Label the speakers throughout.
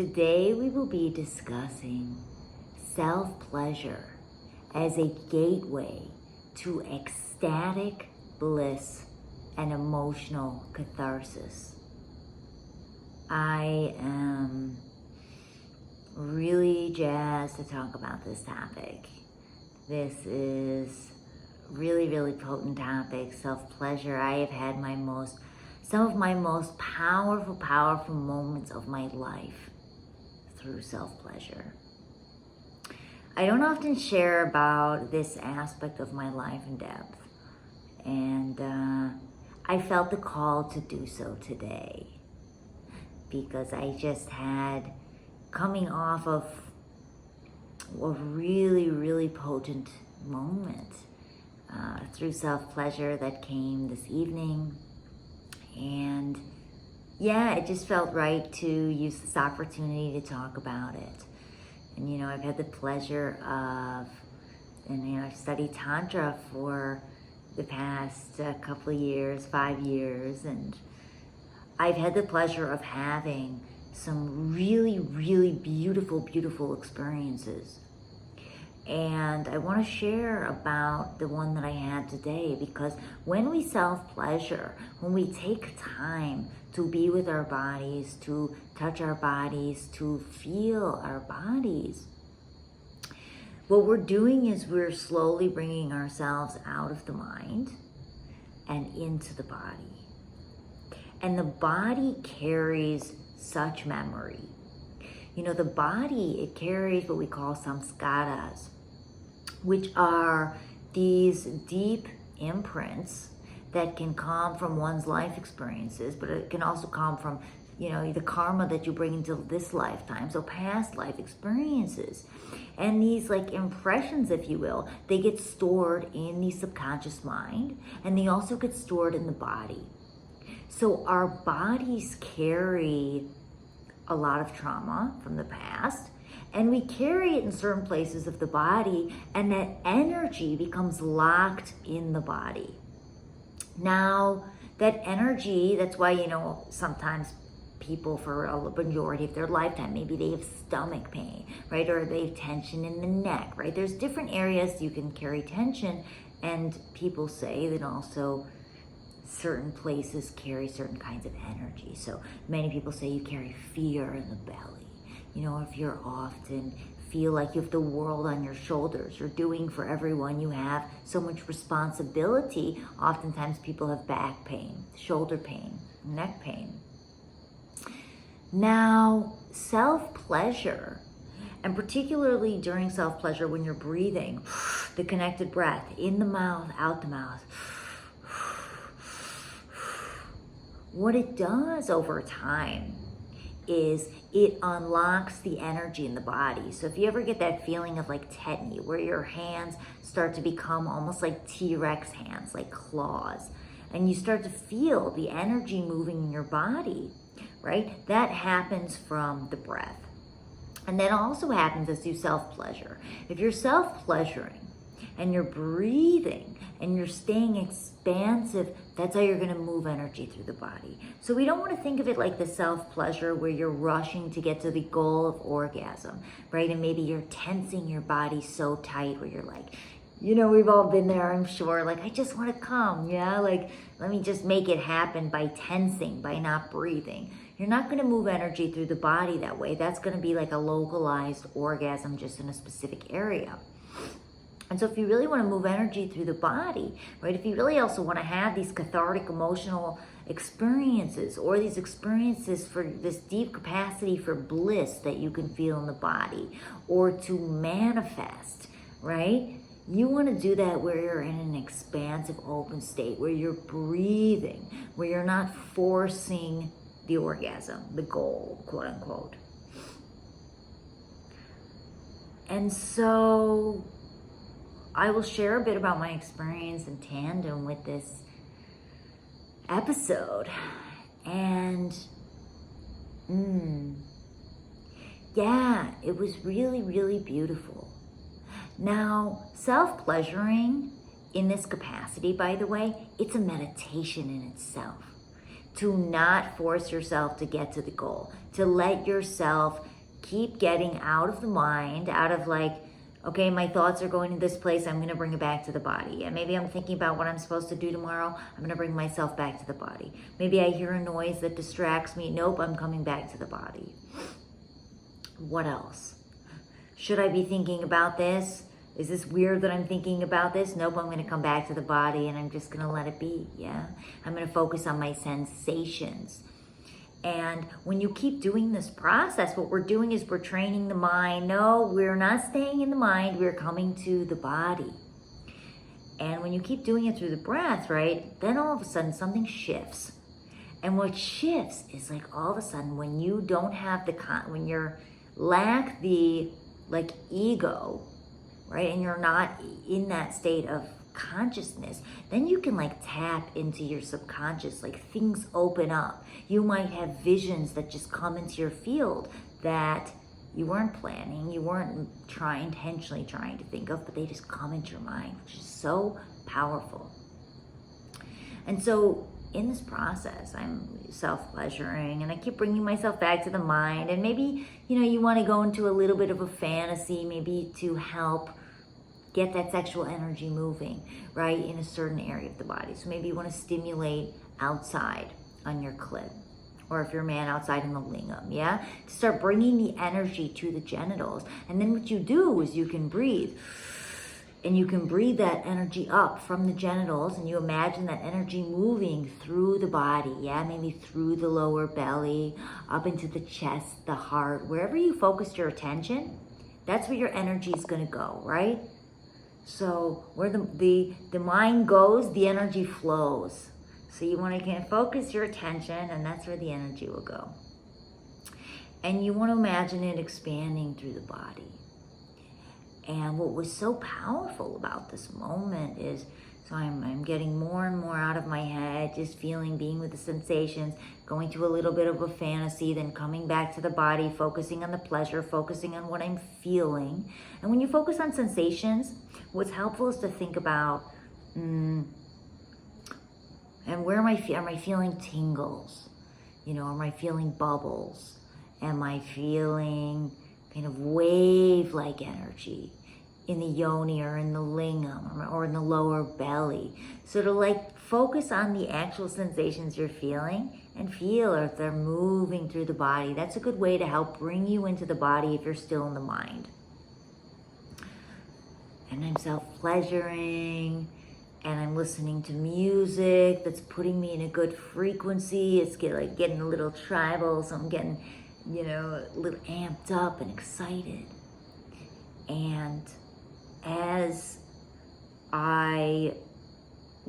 Speaker 1: Today we will be discussing self-pleasure as a gateway to ecstatic bliss and emotional catharsis. I am really jazzed to talk about this topic. This is really potent topic, self-pleasure. I have had some of my most powerful moments of my life through self-pleasure. I don't often share about this aspect of my life in depth, and I felt the call to do so today because I just had, coming off of a really potent moment through self-pleasure that came this evening. And yeah, it just felt right to use this opportunity to talk about it. And I've had the pleasure of, I've studied Tantra for the past couple of years, 5 years, and I've had the pleasure of having some really beautiful experiences. And I want to share about the one that I had today, because when we self-pleasure, when we take time to be with our bodies, to touch our bodies, to feel our bodies, what we're doing is we're slowly bringing ourselves out of the mind and into the body. And the body carries such memory. The body, it carries what we call samskaras, which are these deep imprints that can come from one's life experiences, but it can also come from, the karma that you bring into this lifetime, so past life experiences. And these impressions, if you will, they get stored in the subconscious mind, and they also get stored in the body. So our bodies carry a lot of trauma from the past, and we carry it in certain places of the body, and that energy becomes locked in the body. Now, that energy, that's why, sometimes people, for a majority of their lifetime, maybe they have stomach pain, right? Or they have tension in the neck, right? There's different areas you can carry tension, and people say that also certain places carry certain kinds of energy. So many people say you carry fear in the belly. If you're often feel like you have the world on your shoulders, you're doing for everyone, you have so much responsibility, oftentimes people have back pain, shoulder pain, neck pain. Now, self-pleasure, and particularly during self-pleasure when you're breathing, the connected breath, in the mouth, out the mouth, what it does over time is it unlocks the energy in the body. So if you ever get that feeling of tetany, where your hands start to become almost like T-Rex hands, like claws, and you start to feel the energy moving in your body, right? That happens from the breath. And that also happens as you self-pleasure. If you're self-pleasuring and you're breathing and you're staying expansive, that's how you're going to move energy through the body. So we don't want to think of it like the self-pleasure where you're rushing to get to the goal of orgasm, right? And maybe you're tensing your body so tight where you're we've all been there, I'm sure, I just want to come, let me just make it happen by tensing, by not breathing. You're not going to move energy through the body that way. That's going to be like a localized orgasm just in a specific area. And so if you really want to move energy through the body, right, if you really also want to have these cathartic emotional experiences, or these experiences for this deep capacity for bliss that you can feel in the body, or to manifest, right, you want to do that where you're in an expansive open state, where you're breathing, where you're not forcing the orgasm, the goal, quote unquote. And so I will share a bit about my experience in tandem with this episode. And yeah, it was really beautiful. Now, self-pleasuring in this capacity, by the way, it's a meditation in itself. To not force yourself to get to the goal, to let yourself keep getting out of the mind, out of like, okay, my thoughts are going to this place, I'm going to bring it back to the body. And maybe I'm thinking about what I'm supposed to do tomorrow, I'm going to bring myself back to the body. Maybe I hear a noise that distracts me, nope, I'm coming back to the body. What else? Should I be thinking about this? Is this weird that I'm thinking about this? Nope, I'm going to come back to the body and I'm just going to let it be, yeah? I'm going to focus on my sensations. And when you keep doing this process, what we're doing is we're training the mind. No, we're not staying in the mind, we're coming to the body. And when you keep doing it through the breath, right, then all of a sudden something shifts. And what shifts is like all of a sudden when you don't have when you're lack the like ego, right, and you're not in that state of consciousness, then you can like tap into your subconscious, like things open up. You might have visions that just come into your field that you weren't planning, you weren't intentionally trying to think of, but they just come into your mind, which is so powerful. And so in this process, I'm self-pleasuring and I keep bringing myself back to the mind. And maybe, you want to go into a little bit of a fantasy, maybe to help get that sexual energy moving, right, in a certain area of the body. So maybe you want to stimulate outside on your clit, or if you're a man, outside in the lingam, yeah? To start bringing the energy to the genitals. And then what you do is you can breathe. And you can breathe that energy up from the genitals, and you imagine that energy moving through the body, yeah? Maybe through the lower belly, up into the chest, the heart. Wherever you focus your attention, that's where your energy is going to go, right? So where the mind goes, the energy flows. So you want to focus your attention, and that's where the energy will go. And you want to imagine it expanding through the body. And what was so powerful about this moment is, so I'm getting more and more out of my head, just being with the sensations, going to a little bit of a fantasy, then coming back to the body, focusing on the pleasure, focusing on what I'm feeling. And when you focus on sensations, what's helpful is to think about, and where am I feeling tingles? Am I feeling bubbles? Am I feeling kind of wave-like energy in the yoni or in the lingam or in the lower belly? So to like focus on the actual sensations you're feeling and feel if they're moving through the body. That's a good way to help bring you into the body if you're still in the mind. And I'm self-pleasuring, and I'm listening to music that's putting me in a good frequency. It's getting a little tribal, so I'm getting, a little amped up and excited. And as I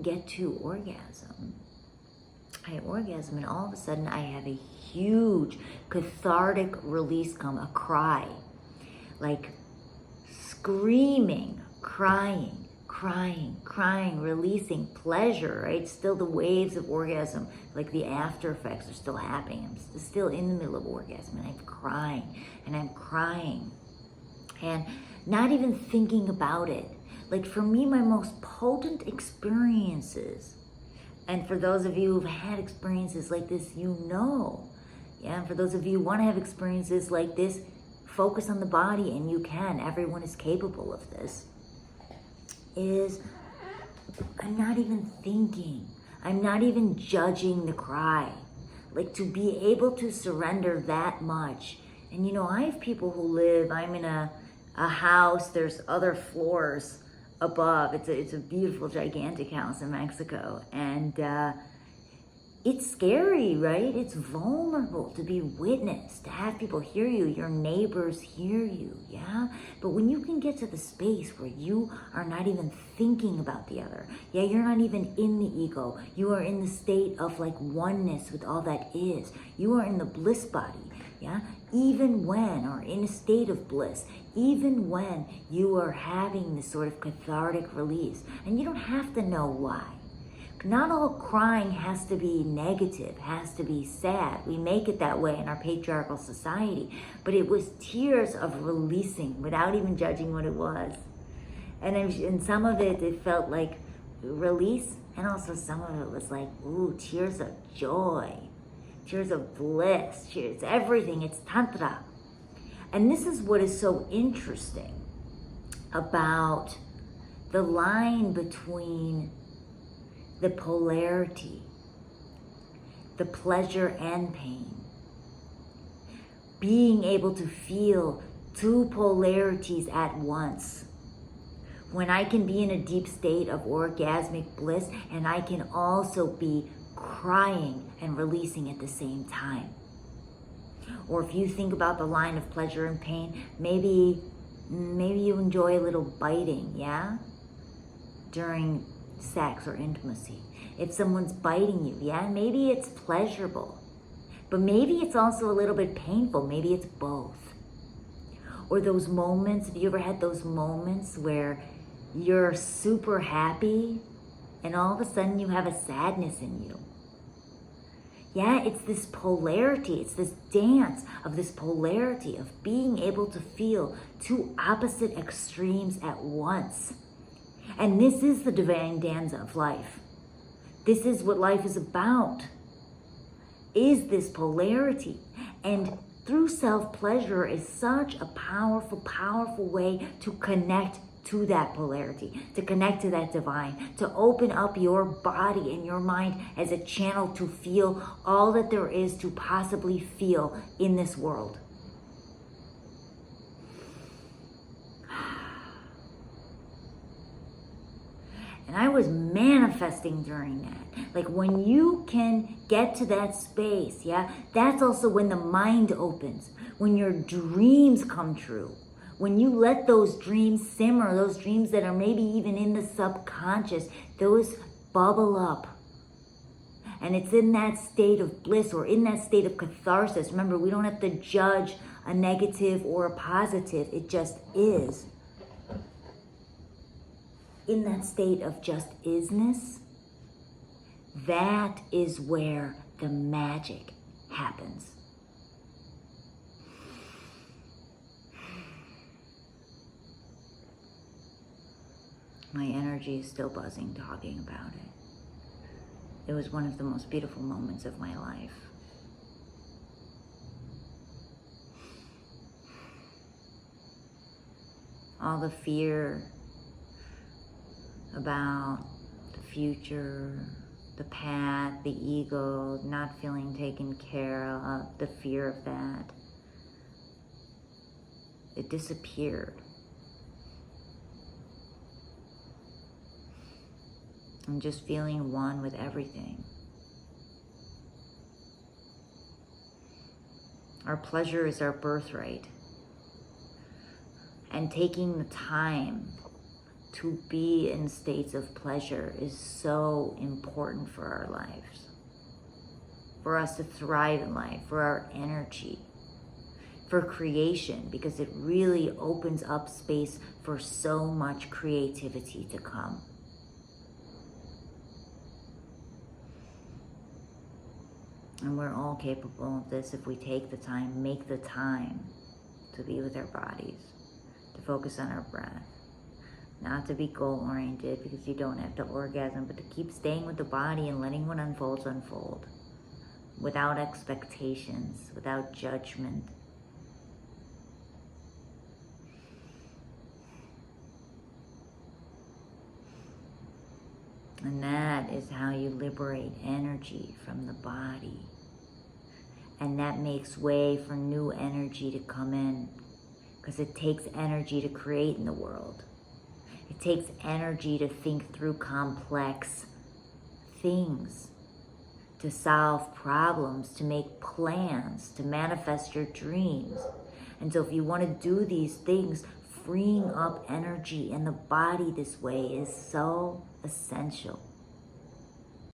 Speaker 1: get to orgasm, and all of a sudden I have a huge cathartic release a cry, like screaming, crying, releasing pleasure, right? Still the waves of orgasm, like the after effects are still happening. I'm still in the middle of orgasm, and I'm crying and not even thinking about it. Like for me, my most potent experiences, and for those of you who've had experiences like this, yeah, and for those of you who want to have experiences like this, focus on the body, and you can. Everyone is capable of this. I'm not even thinking. I'm not even judging the cry. Like to be able to surrender that much. And I have people who I'm in a house, there's other floors above. It's a beautiful, gigantic house in Mexico. And it's scary, right? It's vulnerable to be witnessed, to have people hear you, your neighbors hear you, yeah? But when you can get to the space where you are not even thinking about the other, yeah, you're not even in the ego, you are in the state of like oneness with all that is. You are in the bliss body, yeah? Even when, or in a state of bliss, even when you are having this sort of cathartic release, and you don't have to know why. Not all crying has to be negative, has to be sad. We make it that way in our patriarchal society. But it was tears of releasing without even judging what it was. And in some of it felt like release, and also some of it was like, ooh, tears of joy, tears of bliss, tears, everything. It's tantra. And this is what is so interesting about the line between the polarity, the pleasure and pain. Being able to feel two polarities at once. When I can be in a deep state of orgasmic bliss and I can also be crying and releasing at the same time. Or if you think about the line of pleasure and pain, maybe you enjoy a little biting, yeah? During sex or intimacy. If someone's biting you, yeah, maybe it's pleasurable. But maybe it's also a little bit painful. Maybe it's both. Or those moments, have you ever had those moments where you're super happy and all of a sudden you have a sadness in you? Yeah, it's this polarity, it's this dance of this polarity of being able to feel two opposite extremes at once. And this is the divine dance of life. This is what life is about, is this polarity. And through self-pleasure is such a powerful, powerful way to connect to that polarity, to connect to that divine, to open up your body and your mind as a channel to feel all that there is to possibly feel in this world. And I was manifesting during that. Like when you can get to that space, yeah, that's also when the mind opens, when your dreams come true. When you let those dreams simmer, those dreams that are maybe even in the subconscious, those bubble up. And it's in that state of bliss or in that state of catharsis. Remember, we don't have to judge a negative or a positive. It just is. In that state of just isness, that is where the magic happens. My energy is still buzzing talking about it. It was one of the most beautiful moments of my life. All the fear about the future, the path, the ego, not feeling taken care of, the fear of that, it disappeared. I'm just feeling one with everything. Our pleasure is our birthright. And taking the time to be in states of pleasure is so important for our lives. For us to thrive in life, for our energy, for creation, because it really opens up space for so much creativity to come. And we're all capable of this if we take the time, make the time to be with our bodies, to focus on our breath, not to be goal-oriented because you don't have to orgasm, but to keep staying with the body and letting what unfolds unfold, without expectations, without judgment. And that is how you liberate energy from the body. And that makes way for new energy to come in, because it takes energy to create in the world. It takes energy to think through complex things, to solve problems, to make plans, to manifest your dreams. And so if you want to do these things, freeing up energy in the body this way is so essential.